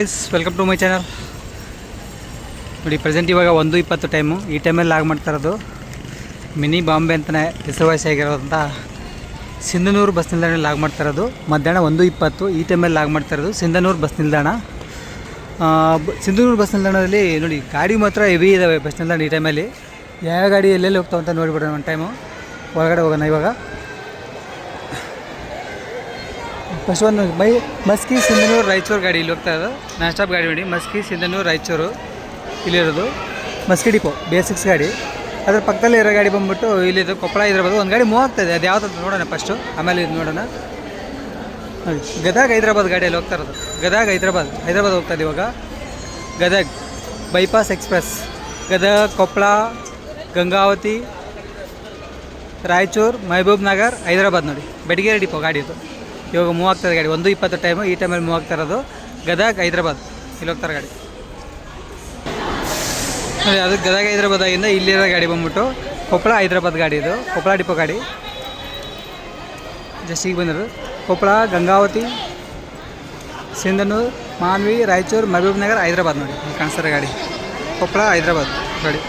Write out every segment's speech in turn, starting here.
Welcome to my channel. ನೋಡಿ present ಇವಾಗ 1:20 time. ಈ ಟೈಮಲ್ಲಿ ಲಾಗ್ ಮಾಡ್ತಾ ಇರೋದು ಮಿನಿ ಬಾಂಬೆ ಅಂತಲೇ ಹೆಸರುವಾಸಿಯಾಗಿರೋದಂಥ ಸಿಂಧನೂರು ಬಸ್ ನಿಲ್ದಾಣ ಲಾಗ್ ಮಾಡ್ತಾ ಇರೋದು. ಮಧ್ಯಾಹ್ನ 1:20 ಈ ಟೈಮಲ್ಲಿ ಲಾಗ್ ಮಾಡ್ತಾ ಇರೋದು ಸಿಂಧನೂರು ಬಸ್ ನಿಲ್ದಾಣ. ಸಿಂಧನೂರು ಬಸ್ ನಿಲ್ದಾಣದಲ್ಲಿ ನೋಡಿ ಗಾಡಿ ಮಾತ್ರ ಹೆವಿ ಇದ್ದಾವೆ ಬಸ್ ನಿಲ್ದಾಣ ಈ ಟೈಮಲ್ಲಿ. ಯಾವ ಗಾಡಿ ಎಲ್ಲೆಲ್ಲಿ ಹೋಗ್ತಾವೆ ಅಂತ ನೋಡಿಬಿಡೋಣ. ಒಂದು ಟೈಮು ಹೊರಗಡೆ ಹೋಗೋಣ. ಇವಾಗ ಫಸ್ಟ್ ಒಂದು ಮಸ್ಕಿ ಸಿಂಧನೂರು ರಾಯಚೂರು ಗಾಡಿ ಇಲ್ಲಿ ಹೋಗ್ತಾ ಇರೋದು. ನಾನ್ ಸ್ಟಾಪ್ ಗಾಡಿ ನೋಡಿ, ಮಸ್ಕಿ ಸಿಂಧನೂರು ರಾಯಚೂರು ಇಲ್ಲಿರೋದು ಮಸ್ಕಿ ಡಿಪೋ BS6 ಗಾಡಿ. ಅದ್ರ ಪಕ್ಕದಲ್ಲಿ ಇರೋ ಗಾಡಿ ಬಂದ್ಬಿಟ್ಟು ಇಲ್ಲಿದ್ದು ಕೊಪ್ಪಳ ಹೈದ್ರಾಬಾದ್. ಒಂದು ಗಾಡಿ ಮೂವ್ ಆಗ್ತಾಯಿದೆ, ಅದು ಯಾವ್ದು ನೋಡೋಣ ಫಸ್ಟು, ಆಮೇಲೆ ಇದು ನೋಡೋಣ. ನೋಡಿ ಗದಗ್ ಹೈದ್ರಾಬಾದ್ ಗಾಡಿಯಲ್ಲಿ ಹೋಗ್ತಾ ಇರೋದು. ಗದಗ್ ಹೈದ್ರಾಬಾದ್ ಹೋಗ್ತಾ ಇದೆ ಇವಾಗ. Gadag bypass express Gadag Koppal Gangavathi Raichur Mahabub Nagar Hyderabad. ನೋಡಿ ಬೆಡಗೇರಿ ಡಿಪೋ ಗಾಡಿ ಇದು. ಇವಾಗ ಮೂವ್ ಆಗ್ತದೆ ಗಾಡಿ 1:20 ಟೈಮು. ಈ ಟೈಮಲ್ಲಿ ಮೂವ್ ಆಗ್ತಾ ಇರೋದು ಗದಗ್ ಹೈದ್ರಾಬಾದ್. ಇಲ್ಲಿ ಹೋಗ್ತಾರೆ ಗಾಡಿ ನೋಡಿ. ಅದು ಗದಗ್ ಹೈದ್ರಾಬಾದಾಗಿಂದ ಇಲ್ಲಿರೋ ಗಾಡಿ ಬಂದ್ಬಿಟ್ಟು ಕೊಪ್ಪಳ ಹೈದ್ರಾಬಾದ್ ಗಾಡಿ ಇದು. ಕೊಪ್ಪಳ ಡಿಪೋ ಗಾಡಿ ಜಸ್ಟ್ ಈಗ ಬಂದಿರೋದು. ಕೊಪ್ಪಳ ಗಂಗಾವತಿ ಸಿಂಧನೂರು ಮಾನ್ವಿ ರಾಯಚೂರು ಮಹಬೂಬ್ ನಗರ್ ಹೈದ್ರಾಬಾದ್. ನೋಡಿ ಇಲ್ಲಿ ಕಾಣಿಸ್ತಾರೆ ಗಾಡಿ ಕೊಪ್ಪಳ ಹೈದ್ರಾಬಾದ್ ಗಾಡಿ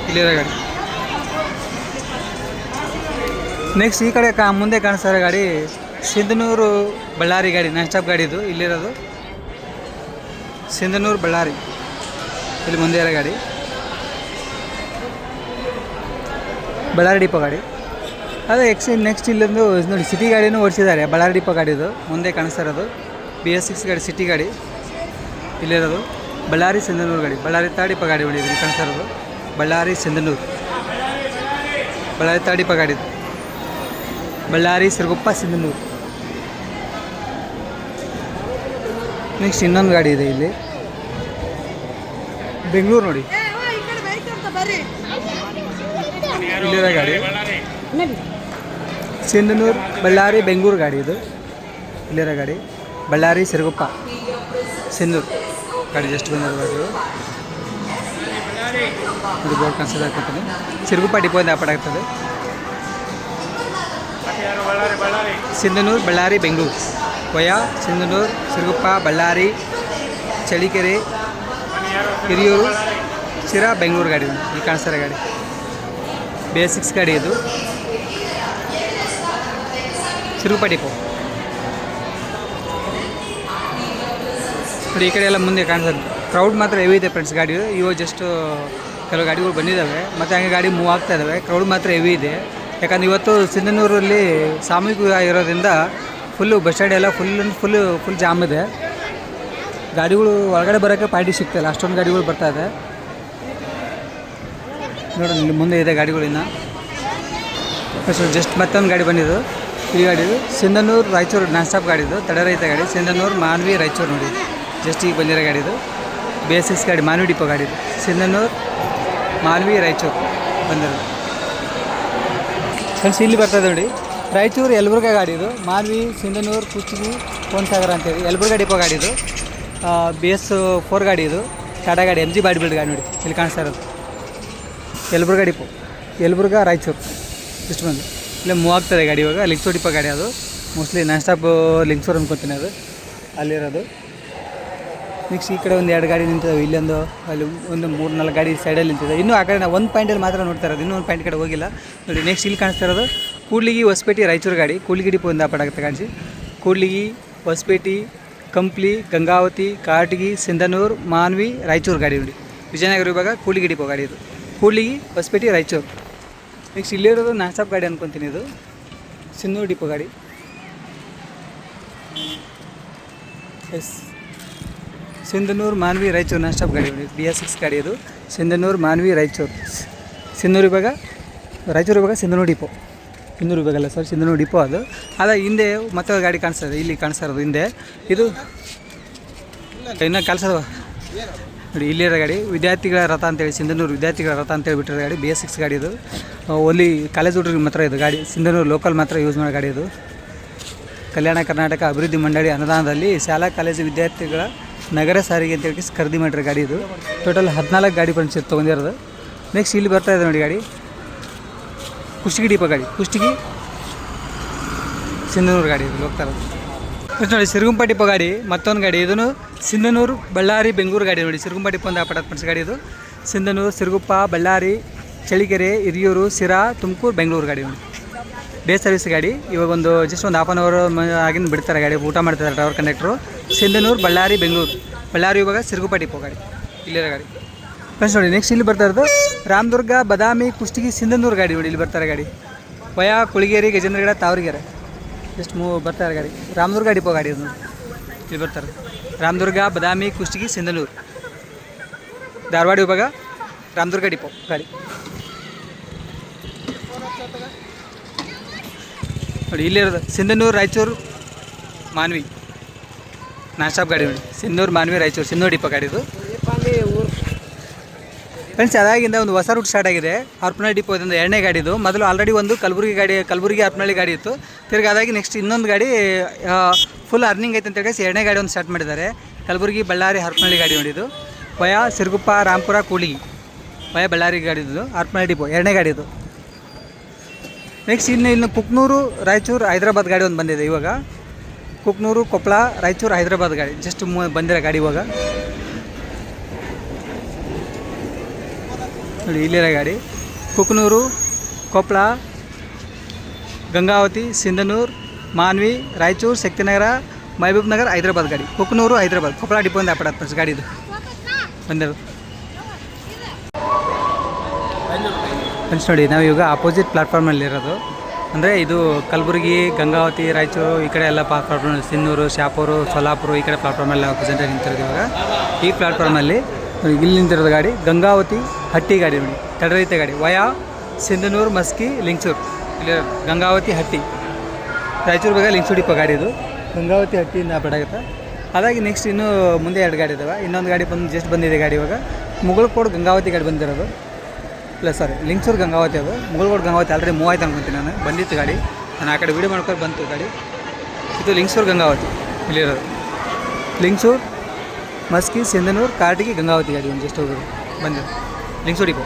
ಇಲ್ಲಿರೋ ಗಾಡಿ. ನೆಕ್ಸ್ಟ್ ಈ ಕಡೆ ಮುಂದೆ ಕಾಣಿಸ್ತಾರೆ ಗಾಡಿ ಸಿಂಧನೂರು ಬಳ್ಳಾರಿ ಗಾಡಿ. ನಾನ್ ಸ್ಟಾಪ್ ಗಾಡಿ ಇದು. ಇಲ್ಲಿರೋದು ಸಿಂಧನೂರು ಬಳ್ಳಾರಿ, ಇಲ್ಲಿ ಮುಂದೆ ಇರೋ ಗಾಡಿ ಬಳ್ಳಾರಿ ಡಿಪೋ ಗಾಡಿ. ಅದೇ ನೆಕ್ಸ್ಟ್ ಇಲ್ಲೊಂದು ನೋಡಿ ಸಿಟಿ ಗಾಡಿನೂ ಓಡಿಸಿದ್ದಾರೆ. ಬಳ್ಳಾರಿ ಡಿಪೋ ಗಾಡಿದು ಮುಂದೆ ಕಾಣಿಸ್ತಾ ಇರೋದು BS6 ಗಾಡಿ ಸಿಟಿ ಗಾಡಿ. ಇಲ್ಲಿರೋದು ಬಳ್ಳಾರಿ ಸಿಂಧನೂರು ಗಾಡಿ. ಬಳ್ಳಾರಿ ತಾಡಿಪ ಗಾಡಿ ನೋಡಿ ಇಲ್ಲಿ ಕಾಣಿಸ್ತಾ ಇರೋದು ಬಳ್ಳಾರಿ ಸಿಂಧನೂರು. ಬಳ್ಳಾರಿ ತಾಡಿಪ ಗಾಡಿ ಇದು. ಬಳ್ಳಾರಿ ಸಿರುಗುಪ್ಪ ಸಿಂಧನೂರು. ನೆಕ್ಸ್ಟ್ ಇನ್ನೊಂದು ಗಾಡಿ ಇದೆ ಇಲ್ಲಿ ಬೆಂಗಳೂರು. ನೋಡಿ ಇಲ್ಲಿರೋ ಗಾಡಿ ಸಿಂಧನೂರು ಬಳ್ಳಾರಿ ಬೆಂಗಳೂರು ಗಾಡಿ ಇದು. ಇಲ್ಲಿರೋ ಗಾಡಿ ಬಳ್ಳಾರಿ ಸಿರುಗುಪ್ಪ ಸಿಂಧನೂರು ಗಾಡಿ. ಜಸ್ಟ್ ಬಂದಿರೋ ಗಾಡಿ ಇದು. ಬೋರ್ಡ್ ಕನ್ಸಿಡರ್ ಆಗ್ತದೆ ಸಿರುಗುಪ್ಪ ಡಿಪೋಯಿಂದ ಆಪಡ ಆಗ್ತದೆ. ಸಿಂಧನೂರು ಬಳ್ಳಾರಿ ಬೆಂಗಳೂರು ವಯಾ ಸಿಂಧನೂರು ಸಿರುಗುಪ್ಪ ಬಳ್ಳಾರಿ ಚಳಿಕೆರೆ ಹಿರಿಯೂರು ಶಿರಾ ಬೆಂಗಳೂರು ಗಾಡಿ. ಇಲ್ಲಿ ಕಾಣಿಸ್ತಾರೆ ಗಾಡಿ BS6 ಗಾಡಿ ಇದು. ಸಿರುಗುಪ್ಪ ಡಿಪೋ ನೋಡಿ. ಈ ಕಡೆ ಎಲ್ಲ ಮುಂದೆ ಕಾಣಿಸ್ತದೆ. ಕ್ರೌಡ್ ಮಾತ್ರ ಹೆವಿ ಇದೆ ಫ್ರೆಂಡ್ಸ್ ಗಾಡಿ. ಇವಾಗ ಜಸ್ಟ್ ಕೆಲವು ಗಾಡಿಗಳು ಬಂದಿದ್ದಾವೆ ಮತ್ತು ಹಂಗೆ ಗಾಡಿ ಮೂವ್ ಆಗ್ತಾ ಇದ್ದಾವೆ. ಕ್ರೌಡ್ ಮಾತ್ರ ಹೆವಿ ಇದೆ. ಯಾಕಂದರೆ ಇವತ್ತು ಸಿಂಧನೂರಲ್ಲಿ ಸಾಮೂಹಿಕ ಇರೋದ್ರಿಂದ ಫುಲ್ಲು ಬಸ್ ಸ್ಟ್ಯಾಂಡ್ ಎಲ್ಲ ಫುಲ್ ಜಾಮ್ ಇದೆ. ಗಾಡಿಗಳು ಒಳಗಡೆ ಬರೋಕ್ಕೆ ಪಾರ್ಟಿ ಸಿಗ್ತಾಯಿಲ್ಲ, ಅಷ್ಟೊಂದು ಗಾಡಿಗಳು ಬರ್ತಾಯಿದೆ ನೋಡಿ. ಇಲ್ಲಿ ಮುಂದೆ ಇದೆ ಗಾಡಿಗಳಿನ್ನ. ಜಸ್ಟ್ ಮತ್ತೊಂದು ಗಾಡಿ ಬಂದಿದ್ದು ಈ ಗಾಡಿದು ಸಿಂಧನೂರು ರಾಯಚೂರು ನಾನ್ ಸ್ಟಾಪ್ ಗಾಡಿದು. ತಡೆರಹಿತ ಗಾಡಿ ಸಿಂಧನೂರು ಮಾನ್ವಿ ರಾಯಚೂರು. ನೋಡಿ ಜಸ್ಟ್ ಈಗ ಬಂದಿರೋ ಗಾಡಿದು BS6 ಗಾಡಿ ಮಾನ್ವಿ ಡಿಪೋ ಗಾಡಿದು. ಸಿಂಧನೂರು ಮಾನ್ವಿ ರಾಯಚೂರು ಬಂದಿರೋದು ಫ್ರೆಂಡ್ಸ್. ಇಲ್ಲಿ ಬರ್ತದೆ ನೋಡಿ ರಾಯಚೂರು ಯಲಬುರ್ಗಾ ಗಾಡಿದು. ಮಾನ್ವಿ ಸಿಂಧನೂರು ಕುಷ್ಟಗಿ ಕೋನಸಾಗರ ಅಂತೇಳಿ ಯಲಬುರ್ಗಾ ಡಿಪೋ ಗಾಡಿದು. BS4 ಗಾಡಿ ಇದು. ಟಾಟಾ ಗಾಡಿ MG ಬಾಡಿ ಬಿಲ್ಡ್ ಗಾಡಿ. ನೋಡಿ ಇಲ್ಲಿ ಕಾಣಿಸ್ತಾ ಇರೋದು ಯಲಬುರ್ಗಾ ಡಿಪೋ ಯಲಬುರ್ಗಾ ರಾಯಚೂರು. ಇಷ್ಟು ಬಂದು ಇಲ್ಲೇ ಮೂವ್ ಆಗ್ತದೆ ಗಾಡಿ ಇವಾಗ. ಲಿಂಕ್ಸೂರು ಡಿಪೋ ಗಾಡಿ ಅದು. ಮೋಸ್ಟ್ಲಿ ನಾನ್ ಸ್ಟಾಪ್ ಲಿಂಕ್ಸೂರು ಅಂದ್ಕೊತೀನಿ ಅದು ಅಲ್ಲಿರೋದು. ನೆಕ್ಸ್ಟ್ ಈ ಕಡೆ ಒಂದು 2 ಗಾಡಿ ನಿಂತಿದ್ದಾವೆ. ಇಲ್ಲೊಂದು ಅಲ್ಲಿ ಒಂದು 3-4 ಗಾಡಿ ಸೈಡಲ್ಲಿ ನಿಂತಿದೆ. ಇನ್ನೂ ಆ ಕಡೆ ನಾವು ಒಂದು ಪಾಯಿಂಟಲ್ಲಿ ಮಾತ್ರ ನೋಡ್ತಾ ಇರೋದು, ಇನ್ನೂ ಒಂದು ಪಾಯಿಂಟ್ ಕಡೆ ಹೋಗಿಲ್ಲ ನೋಡಿ. ನೆಕ್ಸ್ಟ್ ಇಲ್ಲಿ ಕಾಣಿಸ್ತಾ ಇರೋದು ಕೂಡ್ಲಿಗಿ ಹೊಸಪೇಟೆ ರಾಯಚೂರು ಗಾಡಿ. ಕೂಡ್ಲಿಗಿ ಡಿಪೋ ಒಂದು ಆಗುತ್ತೆ ಕಾಣಿಸಿ. ಕೂಡ್ಲಿಗಿ ಹೊಸಪೇಟೆ ಕಂಪ್ಲಿ ಗಂಗಾವತಿ ಕಾರಟಗಿ ಸಿಂಧನೂರು ಮಾನ್ವಿ ರಾಯಚೂರು ಗಾಡಿ ನೋಡಿ. ವಿಜಯನಗರ ವಿಭಾಗ ಕೂಡ್ಲಿಗಿ ಡಿಪೋ ಗಾಡಿ ಇದು. ಕೂಡ್ಲಿಗಿ ಹೊಸಪೇಟೆ ರಾಯಚೂರು. ನೆಕ್ಸ್ಟ್ ಇಲ್ಲಿರೋದು ನಾನ್ ಸ್ಟಾಪ್ ಗಾಡಿ ಅಂದ್ಕೊತೀನಿ. ಇದು ಸಿಂಧನೂರು ಡಿಪೋ ಗಾಡಿ. Yes Sindhanur Manvi Raichur non stop ಗಾಡಿ ನೋಡಿ. BS6 ಗಾಡಿ ಇದು. ಸಿಂಧನೂರು ಮಾನ್ವಿ ರಾಯಚೂರು. ಸಿಂಧನೂರು ವಿಭಾಗ ರಾಯಚೂರು ವಿಭಾಗ ಸಿಂಧನೂರು ಡಿಪೋ. ಸಿಂಧನೂರು ವಿಭಾಗ ಅಲ್ಲ ಸರ್, ಸಿಂಧನೂರು ಡಿಪೋ ಅದು. ಅದೇ ಹಿಂದೆ ಮತ್ತೆ ಗಾಡಿ ಕಾಣಿಸ್ತದೆ ಇಲ್ಲಿ ಕಾಣಿಸ್ತಾ ಇರೋದು ಹಿಂದೆ. ಇದು ಇನ್ನೂ ಕಾಣಿಸೋದು ನೋಡಿ. ಇಲ್ಲಿರೋ ಗಾಡಿ ವಿದ್ಯಾರ್ಥಿಗಳ ರಥ ಅಂತೇಳಿ ಸಿಂಧನೂರು ವಿದ್ಯಾರ್ಥಿಗಳ ರಥ ಅಂತೇಳಿ ಬಿಟ್ಟಿರೋ ಗಾಡಿ BS6 ಗಾಡಿ ಇದು. ಓನ್ಲಿ ಕಾಲೇಜ್ ಹುಡುಗರಿಗೆ ಮಾತ್ರ ಇದು ಗಾಡಿ. ಸಿಂಧನೂರು ಲೋಕಲ್ ಮಾತ್ರ ಯೂಸ್ ಮಾಡೋ ಗಾಡಿ ಇದು. ಕಲ್ಯಾಣ ಕರ್ನಾಟಕ ಅಭಿವೃದ್ಧಿ ಮಂಡಳಿ ಅನುದಾನದಲ್ಲಿ ಶಾಲಾ ಕಾಲೇಜು ವಿದ್ಯಾರ್ಥಿಗಳ ನಗರ ಸಾರಿಗೆ ಅಂತೇಳಿ ಖರೀದಿ ಮಾಡಿರೋ ಗಾಡಿ ಇದು. ಟೋಟಲ್ 14 ಗಾಡಿ ಫ್ರೆಂಡ್ಸ್ ತೊಗೊಂಡಿರೋದು. ನೆಕ್ಸ್ಟ್ ಇಲ್ಲಿ ಬರ್ತಾ ಇದೆ ನೋಡಿ ಗಾಡಿ ಕುಷ್ಟಗಿ ಡಿಪೋ ಗಾಡಿ. ಕುಷ್ಟಗಿ ಸಿಂಧನೂರು ಗಾಡಿ ಇದು ಹೋಗ್ತಾ ಇರೋದು. ನೋಡಿ ಸಿರುಗುಂಪ ಡಿಪೋ ಗಾಡಿ, ಮತ್ತೊಂದು ಗಾಡಿ ಇದನ್ನು ಸಿಂಧನೂರು ಬಳ್ಳಾರಿ ಬೆಂಗಳೂರು ಗಾಡಿ ನೋಡಿ. ಸಿರುಗುಂಪ ಡಿಪೋ ಅಂತ ಪಡತ್ ಫ್ರೆಂಡ್ಸ್ ಗಾಡಿ ಇದು. ಸಿಂಧನೂರು, ಸಿರುಗುಪ್ಪ, ಬಳ್ಳಾರಿ, ಚಳಿಕೆರೆ, ಹಿರಿಯೂರು, ಸಿರಾ, ತುಮಕೂರು, ಬೆಂಗಳೂರು ಗಾಡಿ ನೋಡಿ. ಡೇ ಸರ್ವಿಸ್ ಗಾಡಿ. ಇವಾಗ ಒಂದು ಜಸ್ಟ್ ಒಂದು 1/2 hour ಆಗಿನ ಬಿಡ್ತಾರೆ ಗಾಡಿ, ಊಟ ಮಾಡ್ತಾರೆ ಡ್ರೈವರ್ ಕಂಡಕ್ಟ್ರು. ಸಿಂಧನೂರು, ಬಳ್ಳಾರಿ, ಬೆಂಗಳೂರು. ಬಳ್ಳಾರಿ ಇವಾಗ ಸಿರುಗುಪ್ಪ ಡಿಪೋ ಗಾಡಿ ಇಲ್ಲಿರೋ ಗಾಡಿ ಫ್ರೆಂಡ್ಸ್ ನೋಡಿ. ನೆಕ್ಸ್ಟ್ ಇಲ್ಲಿ ಬರ್ತಾ ಇರೋದು ರಾಮದುರ್ಗ, ಬದಾಮಿ, ಕುಷ್ಟಗಿ, ಸಿಂಧನೂರು ಗಾಡಿ ನೋಡಿ. ಇಲ್ಲಿ ಬರ್ತಾರೆ ಗಾಡಿ ವಯಾ ಕುಳಗೇರಿ, ಗಜೇಂದ್ರಗಡ, ತಾವರಿಗೆರೆ ಜಸ್ಟ್ ಬರ್ತಾರೆ ಗಾಡಿ. ರಾಮದುರ್ಗ ಡಿಪೋ ಗಾಡಿ ಅದು ಇಲ್ಲಿ ಬರ್ತಾರೆ. ರಾಮದುರ್ಗ, ಬದಾಮಿ, ಕುಷ್ಟಗಿ, ಸಿಂಧನೂರು, ಧಾರವಾಡ ವಿಭಾಗ, ರಾಮದುರ್ಗ ಡಿಪೋ ಗಾಡಿ ನೋಡಿ. ಇಲ್ಲಿರೋದು ಸಿಂಧನೂರು, ರಾಯಚೂರು, ಮಾನ್ವಿ ನಾನ್ ಸ್ಟಾಪ್ ಗಾಡಿ ನೋಡಿ. ಸಿಂಧನೂರು, ಮಾನ್ವಿ, ರಾಯಚೂರು, ಸಿಂಧನೂರು ಡಿಪೋ ಗಾಡಿ ಇದು ಫ್ರೆಂಡ್ಸ್. ಅದಾಗಿಂದ ಒಂದು ಹೊಸ ರೂಟ್ ಸ್ಟಾರ್ಟ್ ಆಗಿದೆ. ಹರಪನಹಳ್ಳಿ ಡಿಪೋ ಇದೊಂದು 2ನೇ ಗಾಡಿ ಇದು. ಮೊದಲು ಆಲ್ರೆಡಿ ಒಂದು ಕಲಬುರಗಿ ಹರಪನಹಳ್ಳಿ ಗಾಡಿ ಇತ್ತು. ತಿರ್ಗಿ ಅದಾಗಿ ನೆಕ್ಸ್ಟ್ ಇನ್ನೊಂದು ಗಾಡಿ ಫುಲ್ ಅರ್ನಿಂಗ್ ಐತೆ ಅಂತ ಹೇಳಿ 2ನೇ ಗಾಡಿ ಒಂದು ಸ್ಟಾರ್ಟ್ ಮಾಡಿದ್ದಾರೆ. ಕಲಬುರಗಿ, ಬಳ್ಳಾರಿ, ಹರಪನಹಳ್ಳಿ ಗಾಡಿ ನೋಡಿದ್ದು. ವಯಾ ಸಿರುಗುಪ್ಪ, ರಾಂಪುರ, ಕೂಡ್ಲಿಗಿ, ವಯಾ ಬಳ್ಳಾರಿ ಗಾಡಿ ಇದು. ಹರಪನಹಳ್ಳಿ ಡಿಪೋ 2ನೇ ಗಾಡಿ ಇದು. ನೆಕ್ಸ್ಟ್ ಇನ್ನು ಕುಕ್ನೂರು, ರಾಯಚೂರು, ಹೈದ್ರಾಬಾದ್ ಗಾಡಿ ಒಂದು ಬಂದಿದೆ ಇವಾಗ. ಕುಕ್ನೂರು, ಕೊಪ್ಪಳ, ರಾಯಚೂರು, ಹೈದ್ರಾಬಾದ್ ಗಾಡಿ ಜಸ್ಟ್ ಬಂದಿರೋ ಗಾಡಿ ಇವಾಗ ನೋಡಿ. ಇಲ್ಲಿರೋ ಗಾಡಿ ಕುಕ್ನೂರು, ಕೊಪ್ಪಳ, ಗಂಗಾವತಿ, ಸಿಂಧನೂರು, ಮಾನ್ವಿ, ರಾಯಚೂರು, ಶಕ್ತಿನಗರ, ಮಹಬೂಬ್ ನಗರ್, ಹೈದ್ರಾಬಾದ್ ಗಾಡಿ. ಕುಕ್ನೂರು, ಹೈದ್ರಾಬಾದ್, ಕೊಪ್ಪಳ ಡಿಪೋ ಒಂದು ಫ್ರೆಂಡ್ಸ್ ಗಾಡಿ ಇದು ಬಂದಿರೋದು ಫ್ರೆಂಡ್ಸ್ ನೋಡಿ. ನಾವು ಇವಾಗ ಅಪೋಸಿಟ್ ಪ್ಲಾಟ್ಫಾರ್ಮಲ್ಲಿ ಇರೋದು. ಅಂದರೆ ಇದು ಕಲಬುರಗಿ, ಗಂಗಾವತಿ, ರಾಯಚೂರು ಈ ಕಡೆ ಎಲ್ಲ ಪ್ಲಾಟ್ಫಾರ್ಮ್, ಸಿನ್ನೂರು, ಶಾಪೂರು, ಸೊಲ್ಲಾಪುರ ಈ ಕಡೆ ಪ್ಲಾಟ್ಫಾರ್ಮೆಲ್ಲ ಪ್ರೆಸೆಂಟಾಗಿ ನಿಂತಿರೋದು ಇವಾಗ. ಈ ಪ್ಲಾಟ್ಫಾರ್ಮಲ್ಲಿ ಇಲ್ಲಿ ನಿಂತಿರೋದು ಗಾಡಿ ಗಂಗಾವತಿ ಹಟ್ಟಿ ಗಾಡಿ ನೋಡಿ. ತಡರೈತೆ ಗಾಡಿ ವಯಾ ಸಿಂಧನೂರು, ಮಸ್ಕಿ, ಲಿಂಗಸೂರು. ಇಲ್ಲಿ ಗಂಗಾವತಿ ಹಟ್ಟಿ, ರಾಯಚೂರು ಬಗ್ಗೆ ಲಿಂಗಸೂರು ಡಿಪೋ ಗಾಡಿ ಇದು. ಗಂಗಾವತಿ ಹಟ್ಟಿಯಿಂದ ಬಿಡಾಗುತ್ತೆ. ಅದಾಗಿ ನೆಕ್ಸ್ಟ್ ಇನ್ನೂ ಮುಂದೆ 2 ಗಾಡಿ ಇದ್ದಾವೆ. ಇನ್ನೊಂದು ಗಾಡಿ ಜಸ್ಟ್ ಬಂದಿದೆ ಗಾಡಿ ಇವಾಗ. ಮುಗಳಕೋಡ್ ಗಂಗಾವತಿ ಗಾಡಿ ಬಂದಿರೋದು. ಇಲ್ಲ ಸಾರಿ, ಲಿಂಗಸೂರು ಗಂಗಾವತಿ ಅದು. ಮುಗಳಕೋಡ್ ಗಂಗಾವತಿ ಆಲ್ರೆಡಿ ಮೂವ್ ಆಯ್ತು ಅನ್ಕೊತೀನಿ ನಾನು. ಬಂದಿತ್ತು ಗಾಡಿ, ನಾನು ಆ ಕಡೆ ವೀಡಿಯೋ ಮಾಡ್ಕೊಂಡು ಬಂತು ಗಾಡಿ. ಇದು ಲಿಂಗಸೂರು ಗಂಗಾವತಿ ಇಲ್ಲಿರೋದು. ಲಿಂಗಸೂರು, ಮಸ್ಕಿ, ಸಿಂಧನೂರು, ಕಾರಟಗಿ, ಗಂಗಾವತಿ ಗಾಡಿ ಒಂದು ಜಸ್ಟ್ ಹೋಗೋದು ಬಂದಿದೆ. ಲಿಂಗಸೂರು ಡಿಪೋ,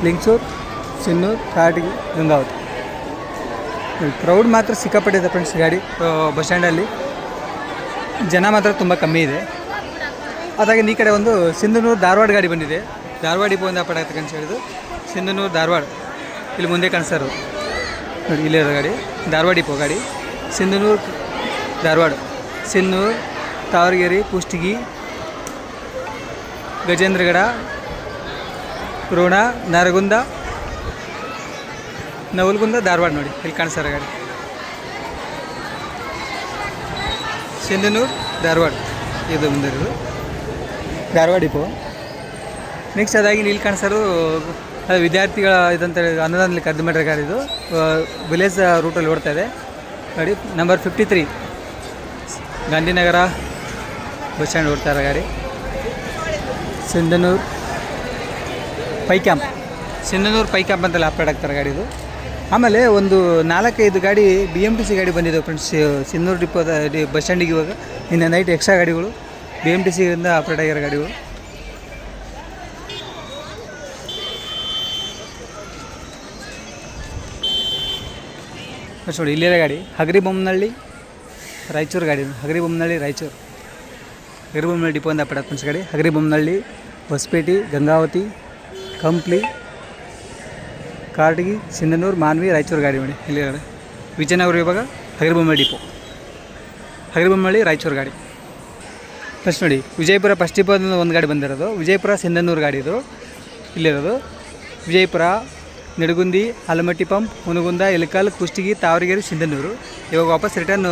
ಲಿಂಗಸೂರು, ಸಿನ್ನೂರು, ಕಾರಟಗಿ, ಗಂಗಾವತಿ. ಕ್ರೌಡ್ ಮಾತ್ರ ಸಿಕ್ಕಾಪಟ್ಟಿದೆ ಫ್ರೆಂಡ್ಸ್ ಗಾಡಿ. ಬಸ್ ಸ್ಟ್ಯಾಂಡಲ್ಲಿ ಜನ ಮಾತ್ರ ತುಂಬ ಕಮ್ಮಿ ಇದೆ. ಅದಾಗಿ ಈ ಕಡೆ ಒಂದು ಸಿಂಧನೂರು, ಧಾರವಾಡ ಗಾಡಿ ಬಂದಿದೆ. ಧಾರವಾಡ ಡಿಪೋ ಒಂದು ಅಪಡಾಗುತ್ತೆ ಅಂತ ಹೇಳಿದ್ದು. ಸಿಂಧನೂರು, ಧಾರವಾಡ ಇಲ್ಲಿ ಮುಂದೆ ಕಾಣಿಸ್ತಾರೋ ನೋಡಿ. ಇಲ್ಲಿರೋ ಗಾಡಿ ಧಾರವಾಡ ಡಿಪೋ ಗಾಡಿ. ಸಿಂಧನೂರು, ಧಾರವಾಡ, ಸಿನ್ನೂರು, ತಾವರಗೆರೆ, ಕುಷ್ಟಗಿ, ಗಜೇಂದ್ರಗಡ, ರೋಣ, ನರಗುಂದ, ನವಲಗುಂದ, ಧಾರವಾಡ ನೋಡಿ. ಇಲ್ಲಿ ಕಾಣಿಸ್ತಾರ ಗಾಡಿ. ಸಿಂಧನೂರು, ಧಾರವಾಡ ಇದು ಮುಂದಿರೋದು ಧಾರವಾಡ ಡಿಪೋ. ನೆಕ್ಸ್ಟ್ ಅದಾಗಿ ಇಲ್ಲಿ ಕಾಣಿಸೋದು ಅದು ವಿದ್ಯಾರ್ಥಿಗಳ ಇದಂತ ಅನ್ನದಾನದಲ್ಲಿ ಕದ್ದು ಮಾಡಿರೋ ಗಾಡಿ ಇದು. ವಿಲೇಜ್ ರೂಟಲ್ಲಿ ಓಡ್ತಾ ಇದೆ ಗಾಡಿ. ನಂಬರ್ 53 ಗಾಂಧಿನಗರ ಬಸ್ ಸ್ಟ್ಯಾಂಡ್ ಓಡ್ತಾ ಇರೋ ಗಾಡಿ. ಸಿಂಧನೂರು ಪೈ ಕ್ಯಾಂಪ್, ಸಿಂಧನೂರು ಪೈ ಕ್ಯಾಂಪ್ ಅಂತೆಲ್ಲ ಅಪ್ಡೇಟ್ ಆಗ್ತಾರೆ ಗಾಡಿ ಇದು. ಆಮೇಲೆ ಒಂದು 4-5 ಗಾಡಿ BMTC ಗಾಡಿ ಬಂದಿದೆ ಫ್ರೆಂಡ್ಸ್ ಸಿಂಧನೂರು ಡಿಪೋದ ಬಸ್ ಸ್ಟ್ಯಾಂಡಿಗೆ ಇವಾಗ. ಇನ್ನು ನೈಟ್ ಎಕ್ಸ್ಟ್ರಾ ಗಾಡಿಗಳು BMTCಯಿಂದ ಅಪ್ಡೇಟ್ ಆಗಿರೋ ಗಾಡಿಗಳು. ನೋಡಿ ಇಲ್ಲಿರೋ ಗಾಡಿ ಹಗರಿಬೊಮ್ಮನಹಳ್ಳಿ, ರಾಯಚೂರು ಗಾಡಿ. ಹಗರಿಬೊಮ್ಮನಹಳ್ಳಿ, ರಾಯಚೂರು, ಹಗರಿಬೊಮ್ಮನಹಳ್ಳಿ ಡಿಪೋ ಅಂತ ಅಪ್ಡೇಟ್ ಫ್ರೆಂಡ್ಸ್ ಗಾಡಿ. ಹಗರಿಬೊಮ್ಮನಹಳ್ಳಿ, ಹೊಸಪೇಟೆ, ಗಂಗಾವತಿ, ಕಂಪ್ಲಿ, ಕಾರಟಗಿ, ಸಿಂಧನೂರು, ಮಾನ್ವಿ, ರಾಯಚೂರು ಗಾಡಿ ನೋಡಿ. ಇಲ್ಲಿರೋ ವಿಜಯನಗರ ವಿಭಾಗ ಹಗರಿಬೊಮ್ಮನಹಳ್ಳಿ ಡಿಪೋ, ಹಗರಿಬೊಮ್ಮನಹಳ್ಳಿ, ರಾಯಚೂರು ಗಾಡಿ. ಫಸ್ಟ್ ನೋಡಿ ವಿಜಯಪುರ ಫಸ್ಟ್ ಡಿಪೋದಿಂದ ಒಂದು ಗಾಡಿ ಬಂದಿರೋದು. ವಿಜಯಪುರ, ಸಿಂಧನೂರು ಗಾಡಿ ಇದು ಇಲ್ಲಿರೋದು. ವಿಜಯಪುರ, ನಿಡಗುಂದಿ, ಆಲಮಟ್ಟಿ ಪಂಪ್, ಹುನಗುಂದ, ಇಳಕಲ್, ಕುಷ್ಟಗಿ, ತಾವರಗೆರೆ, ಸಿಂಧನೂರು. ಇವಾಗ ವಾಪಸ್ ರಿಟರ್ನ್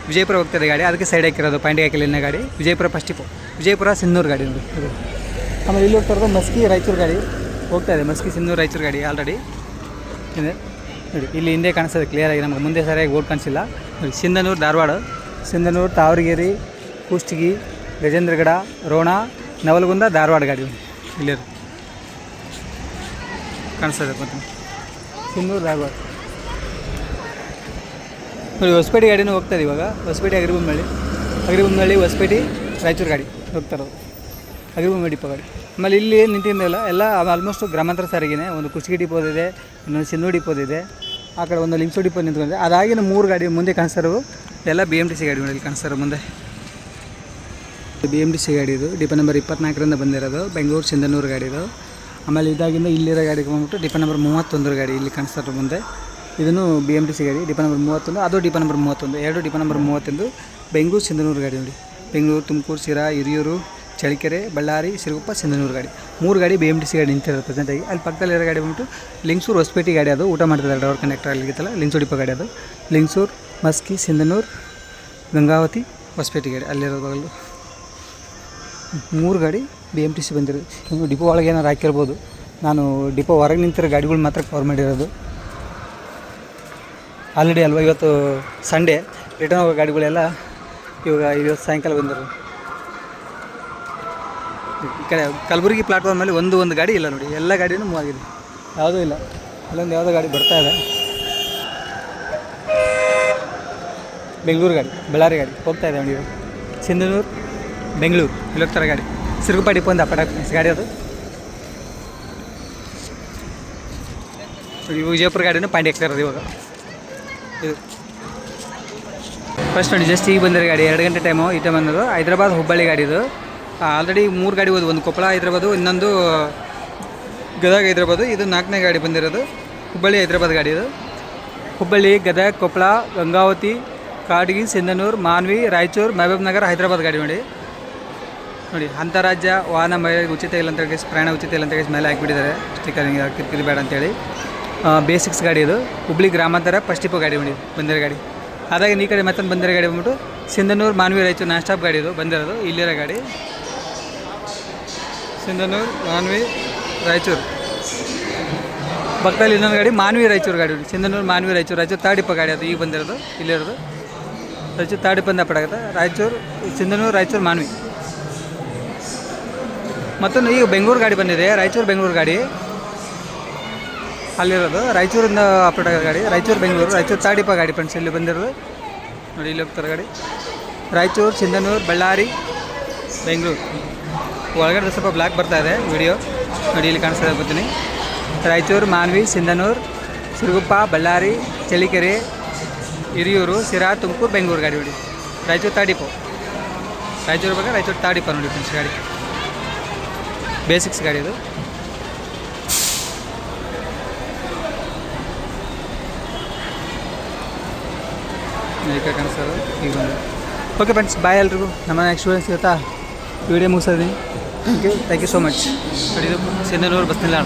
ವಿಜಯಪುರ ಹೋಗ್ತದೆ ಗಾಡಿ. ಅದಕ್ಕೆ ಸೈಡ್ ಹಾಕಿರೋದು ಪಾಯಿಂಟ್ ಹಾಕಿಲ್ಲ ಗಾಡಿ. ವಿಜಯಪುರ ಫಸ್ಟ್ ಡಿಪೋ, ವಿಜಯಪುರ, ಸಿಂಧನೂರು ಗಾಡಿ ನೋಡಿ ಇದು. ಆಮೇಲೆ ಇಲ್ಲಿ ಹೋಗ್ತಾ ಇರೋದು ಮಸ್ಕಿ, ರಾಯಚೂರು ಗಾಡಿ ಹೋಗ್ತಾ ಇದೆ. ಮಸ್ಕಿ, ಸಿಂಧನೂರು, ರಾಯಚೂರು ಗಾಡಿ ಆಲ್ರೆಡಿ ಇದೆ ನೋಡಿ. ಇಲ್ಲಿ ಹಿಂದೆ ಕಾಣಿಸ್ತದೆ ಕ್ಲಿಯರಾಗಿ, ನಮಗೆ ಮುಂದೆ ಸರಿಯಾಗಿ ಓಡ್ ಕಾಣಿಸಿಲ್ಲ ನೋಡಿ. ಸಿಂಧನೂರು, ಧಾರವಾಡ, ಸಿಂಧನೂರು, ತಾವರಗೆರೆ, ಕುಷ್ಟಗಿ, ಗಜೇಂದ್ರಗಡ, ರೋಣ, ನವಲಗುಂದ, ಧಾರವಾಡ ಗಾಡಿ ಇಲ್ಲಿ ಕಾಣಿಸ್ತದೆ. ಮತ್ತು ಸಿಂಧನೂರು, ಧಾರವಾಡ ನೋಡಿ. ಹೊಸಪೇಟೆ ಗಾಡಿನೂ ಹೋಗ್ತದೆ ಇವಾಗ. ಹೊಸಪೇಟೆ, ಹಗರಿಬೊಮ್ಮನಹಳ್ಳಿ, ಹೊಸಪೇಟೆ, ರಾಯಚೂರು ಗಾಡಿ ಹೋಗ್ತಾ ಇರೋದು. ಹಗರಿಬೊಮ್ಮನಹಳ್ಳಿ ಡಿಪೋ ಗಾಡಿ. ಆಮೇಲೆ ಇಲ್ಲಿ ನಿಂತಿದ್ದೆಲ್ಲ ಎಲ್ಲ ಆಲ್ಮೋಸ್ಟ್ ಗ್ರಾಮಾಂತರ ಸಾರಿಗೆನೇ. ಒಂದು ಕುಷ್ಟಗಿ ಡಿಪೋದಿದೆ, ಇನ್ನೊಂದು ಸಿಂಧನೂರು ಡಿಪೋದಿದೆ, ಆ ಕಡೆ ಒಂದು ಲಿಂಕ್ಸು ಡಿಪೋ ನಿಂತ್ಕೊಂಡಿದೆ. ಅದಾಗಿನ 3 ಗಾಡಿ ಮುಂದೆ ಕಾಣಿಸ್ತಾರೋ ಎಲ್ಲ BMTC ಗಾಡಿಗಳು ಇಲ್ಲಿ ಕಾಣಿಸ್ತಾರೋ ಮುಂದೆ. BMTC ಗಾಡಿ ಇದು ಡಿಪೋ ನಂಬರ್ 24ರಿಂದ ಬಂದಿರೋದು, ಬೆಂಗಳೂರು ಸಿಂಧನೂರು ಗಾಡಿ ಇದು. ಆಮೇಲೆ ಇದಾಗಿಂದ ಇಲ್ಲಿರೋ ಗಾಡಿಗೆ ಬಂದ್ಬಿಟ್ಟು ಡಿಪೋ ನಂಬರ್ 31 ಗಾಡಿ ಇಲ್ಲಿ ಕಾಣಿಸ್ತಾರೋ ಮುಂದೆ. ಇದನ್ನು BMTC ಗಾಡಿ ಡಿಪೋ ನಂಬರ್ 31, ಅದು ಡಿಪೋ ನಂಬರ್ 31, ಎರಡು ಡಿಪೋ ನಂಬರ್ 31 ಬೆಂಗಳೂರು ಸಿಂಧನೂರು ಗಾಡಿ ನೋಡಿ. ಬೆಂಗಳೂರು, ತುಮಕೂರು, ಶಿರಾ, ಹಿರಿಯೂರು, ಚಳ್ಳಕೆರೆ, ಬಳ್ಳಾರಿ, ಸಿರುಗುಪ್ಪ, ಸಿಂಧನೂರು ಗಾಡಿ 3 ಗಾಡಿ BMTC ಗಾಡಿ ನಿಂತಿರೋದು ಪ್ರೆಸೆಂಟಾಗಿ. ಅಲ್ಲಿ ಪಕ್ಕದಲ್ಲಿರೋ ಗಾಡಿ ಬಂದ್ಬಿಟ್ಟು ಲಿಂಗ್ಸೂರು ಹೊಸಪೇಟೆ ಗಾಡಿ, ಅದು ಊಟ ಮಾಡ್ತಿದ್ದಾರೆ ಡ್ರೈವರ್ ಕಂಡಕ್ಟರ್ ಅಲ್ಲಿಗಿತ್ತಲ್ಲ ಲಿಂಗ್ಸೂರು ಡಿಪೋ ಗಾಡಿ ಅದು. ಲಿಂಗ್ಸೂರು, ಮಸ್ಕಿ, ಸಿಂಧನೂರು, ಗಂಗಾವತಿ, ಹೊಸಪೇಟೆ ಗಾಡಿ ಅಲ್ಲಿರೋದು. 3 ಗಾಡಿ BMTC ಬಂದಿರೋದು. ಇನ್ನು ಡಿಪೋ ಒಳಗೆ ಏನಾರು ಹಾಕಿರ್ಬೋದು, ನಾನು ಡಿಪೋ ಹೊರಗೆ ನಿಂತಿರೋ ಗಾಡಿಗಳು ಮಾತ್ರ ಕವರ್ ಮಾಡಿರೋದು. ಆಲ್ರೆಡಿ ಅಲ್ವಾ ಇವತ್ತು ಸಂಡೇ, ರಿಟರ್ನ್ ಹೋಗೋ ಗಾಡಿಗಳೆಲ್ಲ ಇವತ್ತು ಸಾಯಂಕಾಲ ಬಂದಿರೋದು. ಈ ಕಡೆ ಕಲಬುರಗಿ ಪ್ಲಾಟ್ಫಾರ್ಮಲ್ಲಿ ಒಂದು ಗಾಡಿ ಇಲ್ಲ ನೋಡಿ, ಎಲ್ಲ ಗಾಡಿನೂ ಮೂವ್ ಆಗಿದೆ, ಯಾವುದೂ ಇಲ್ಲ. ಅಲ್ಲೊಂದು ಯಾವುದೋ ಗಾಡಿ ಬರ್ತಾ ಇದೆ, ಬೆಂಗಳೂರು ಗಾಡಿ, ಬಳ್ಳಾರಿ ಗಾಡಿ ಹೋಗ್ತಾ ಇದೆ ನೋಡಿ. ಸಿಂಧನೂರು, ಬೆಂಗಳೂರು ಇಲ್ಲಿ ಹೋಗ್ತಾರೆ ಗಾಡಿ. ಸಿರುಗುಪ್ಪ ಡಿಪೋ ಒಂದು ಅಪಡ ಗಾಡಿ ಅದು. ವಿಜಯಪುರ ಗಾಡಿನೂ ಪಾಂಡಿ ಆಗ್ತಾ ಇರೋದು ಇವಾಗ. ಇದು ಫಸ್ಟ್ ನೋಡಿ ಜಸ್ಟ್ ಈಗ ಬಂದಿರೋ ಗಾಡಿ, 2 ಗಂಟೆ ಟೈಮು ಈ ಟೈಮ್ ಬಂದದು. ಹೈದ್ರಾಬಾದ್ ಹುಬ್ಬಳ್ಳಿ ಗಾಡಿ ಇದು. ಆಲ್ರೆಡಿ 3 ಗಾಡಿ ಹೋದು, ಒಂದು ಕೊಪ್ಪಳ ಹೈದ್ರಾಬಾದು, ಇನ್ನೊಂದು ಗದಗ ಹೈದ್ರಾಬಾದು. ಇದು 4ನೇ ಗಾಡಿ ಬಂದಿರೋದು, ಹುಬ್ಬಳ್ಳಿ ಹೈದ್ರಾಬಾದ್ ಗಾಡಿ ಇದು. ಹುಬ್ಬಳ್ಳಿ, ಗದಗ, ಕೊಪ್ಪಳ, ಗಂಗಾವತಿ, ಕಾಡಗಿ, ಸಿಂಧನೂರು, ಮಾನ್ವಿ, ರಾಯಚೂರು, ಮಹಬೂಬ್ ನಗರ, ಹೈದ್ರಾಬಾದ್ ಗಾಡಿ ನೋಡಿ. ಅಂತಾರಾಜ್ಯ ವಾಹನ ಮಹಿಳೆಗೆ ಉಚಿತ ಇಲ್ಲ ಅಂತ ಹೇಳಿ, ಪ್ರಯಾಣ ಉಚಿತ ಇಲ್ಲ ಅಂತ ಹೇಳಿ ಮೇಲೆ ಹಾಕಿಬಿಟ್ಟಿದ್ದಾರೆ ಸ್ಟಿಕ್ಕರ್, ಹಿಂಗೆ ಕಿರಿಕಿರಿ ಬೇಡ ಅಂತೇಳಿ. ಬೇಸಿಕ್ಸ್ ಗಾಡಿ ಇದು. ಹುಬ್ಳಿ ಗ್ರಾಮಾಂತರ ಫಸ್ಟ್ ಡಿಪೋ ಗಾಡಿ ನೋಡಿ ಬಂದಿರೋ ಗಾಡಿ. ಅದಾಗಿ ಈ ಕಡೆ ಮತ್ತೊಂದು ಬಂದಿರೋ ಗಾಡಿ ಬಂದ್ಬಿಟ್ಟು ಸಿಂಧನೂರು, ಮಾನ್ವಿ, ರಾಯಚೂರು ನಾನ್ ಸ್ಟಾಪ್ ಗಾಡಿ ಇದು ಬಂದಿರೋದು. ಇಲ್ಲಿರೋ ಗಾಡಿ ಸಿಂಧನೂರು, ಮಾನ್ವಿ, ರಾಯಚೂರು. ಪಕ್ಕದಲ್ಲಿ ಇನ್ನೊಂದು ಗಾಡಿ ಮಾನ್ವಿ, ರಾಯಚೂರು ಗಾಡಿ ನೋಡಿ. ಸಿಂಧನೂರು, ಮಾನ್ವಿ, ರಾಯಚೂರು 3rd ಡಿಪೋ ಗಾಡಿ ಅದು ಈಗ ಬಂದಿರೋದು. ಇಲ್ಲಿರೋದು ರಾಯಚೂರು 3rd ಡಿಪೋ ಅಪಡಾಗುತ್ತೆ. ರಾಯಚೂರು, ಸಿಂಧನೂರು, ರಾಯಚೂರು, ಮಾನ್ವಿ. ಮತ್ತೊಂದು ಈಗ ಬೆಂಗಳೂರು ಗಾಡಿ ಬಂದಿದೆ, ರಾಯಚೂರು ಬೆಂಗಳೂರು ಗಾಡಿ ಅಲ್ಲಿರೋದು. ರಾಯಚೂರಿಂದ ಅಪಡ ಗಾಡಿ, ರಾಯಚೂರು ಬೆಂಗಳೂರು, ರಾಯಚೂರು 3rd ಡಿಪೋ ಗಾಡಿ ಫ್ರೆಂಡ್ಸ್ ಇಲ್ಲಿ ಬಂದಿರೋದು ನೋಡಿ. ಇಲ್ಲಿ ಹೋಗ್ತಾರೆ ಗಾಡಿ. ರಾಯಚೂರು, ಸಿಂಧನೂರು, ಬಳ್ಳಾರಿ, ಬೆಂಗಳೂರು. ಒಳಗಡೆ ಸ್ವಲ್ಪ ಬ್ಲ್ಯಾಕ್ ಬರ್ತಾ ಇದೆ ವಿಡಿಯೋ ನೋಡಿ, ಇಲ್ಲಿ ಕಾಣಿಸ್ತಾ ಬರ್ತೀನಿ. ರಾಯಚೂರು, ಮಾನ್ವಿ, ಸಿಂಧನೂರು, ಸಿರುಗುಪ್ಪ, ಬಳ್ಳಾರಿ, ಚಳ್ಳಕೆರೆ, ಹಿರಿಯೂರು, ಶಿರಾ, ತುಮಕೂರು, ಬೆಂಗಳೂರು ಗಾಡಿ ನೋಡಿ. ರಾಯಚೂರು 3rd ಡಿಪೋ, ರಾಯಚೂರು ಬಗ್ಗೆ ರಾಯಚೂರು 3rd ಡಿಪೋ ನೋಡಿ ಫ್ರೆಂಡ್ಸ್ ಗಾಡಿ. ಬೇಸಿಕ್ಸ್ ಗಾಡಿ ಇದು. ಈಗ ಕಾಣಿಸ್ತದೆ ಈಗ ಬಂದು. ಓಕೆ ಫ್ರೆಂಡ್ಸ್, ಬಾಯ್ ಎಲ್ರಿಗೂ. ನಮ್ಮ ನೆಕ್ಸ್ಟ್ ವೀಡಿಯೋ ಸಿಗುತ್ತಾ? ವಿಡಿಯೋ ಮುಗಿಸಿದ್ದೀನಿ. Thank you so much. ಇದು ಸಿಂಧನೂರು ಬಸ್ ನಿಲ್ದಾಣ.